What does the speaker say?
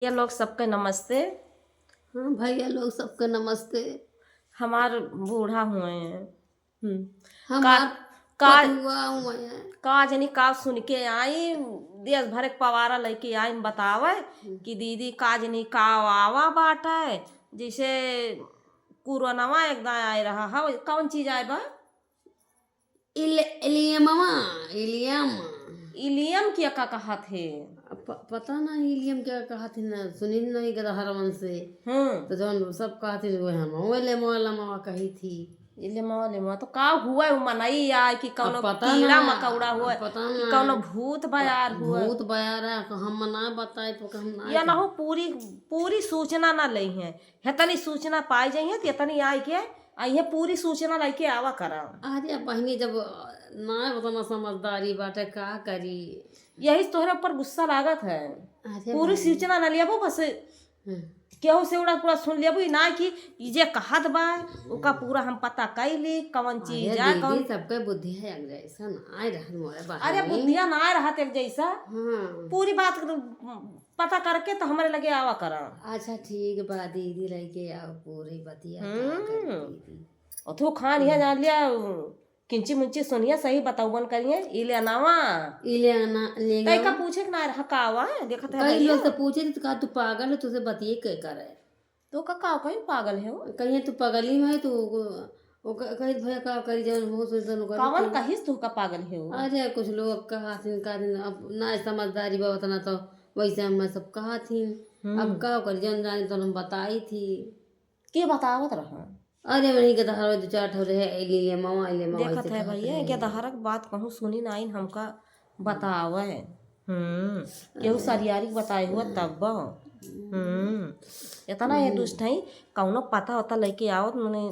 ये लोग सबके नमस्ते। हाँ भैया लोग सबके नमस्ते। हमार बूढ़ा हुए हैं। का हमार का पतुआ हुए हैं। का जनी का सुन के आई, देश भर के पवारा लेके आई बतावे कि दीदी का जनी का आवा बाटे, जैसे कोरोनावा एकदम आए रहा है। कौन चीज आए बा? इलियमवा इलियम। इलियम क्या का कहा थे? पता ना इलियम क्या कहा थी ना, सुनी नहीं गदा हरवन से। तो जौन सब कहा थी वो हम ले मोला कही थी। इलियमवा तो का हुआ मनई आए कि कौनो अब पता ना, कीड़ा मकौड़ा हुआ पता कि ना कौनो भूत बयार हुआ। भूत बयारा हम ना बताए तो हम ना या ना हो पूरी पूरी सूचना ना लई है। हेतनी सूचना पाई जाई है तो इतनी आई के आई है, पूरी सूचना लेके आवा करा। अरे बहनी जब ना उतना समझदारी बाटे का करी। यही तोहरे ऊपर गुस्सा लागत है। अरे पूरी सूचना ना लिया बस केहू से उड़ा पूरा सुन लिया ना कि ई जे कहत बा ओका पूरा हम पता कैली कौन चीज अरे है दीदी कौन। सबके बुद्धि है एक जैसा ना आए रहन मोरे अरे बहनी। बुद्धिया ना आए रहा एक जैसा। हाँ पूरी बात पता करके तो हमारे लगे आवा करा। अच्छा ठीक बा दीदी लेके आओ पूरी बतिया का करी दीदी। और तू खान यहाँ जान लिया किंची मुंची सुनिया सही बताऊबन करिए इले अनावा इले ना ले कई का पूछे कि ना रहा कावा देखत है कई भैया। लोग तो पूछे तो का तू पागल है तुझे बतिए के करे। तो का का कहीं पागल है वो? कहीं तू पगली में है तो वो कहीं भैया का करी जवन हो सो तनु कावन कर। कहिस तू का पागल है वो? अरे कुछ लोग कहा थी का दिन अब ना समझदारी बा उतना तो वैसे हम सब कहा थी। अब का कर जन जाने तो हम बताई थी। के बतावत रहा? अरे वही के हर दो चार ठो रहे इलिए मवा देखत ऐसे है कहत भैया रहे। क्या दहरक बात कहूँ सुनी ना आइन हमका बतावे। केहू सरियारी बताए हुआ तब इतना ये दुष्ट है कौनो पता होता लेके आओ मैंने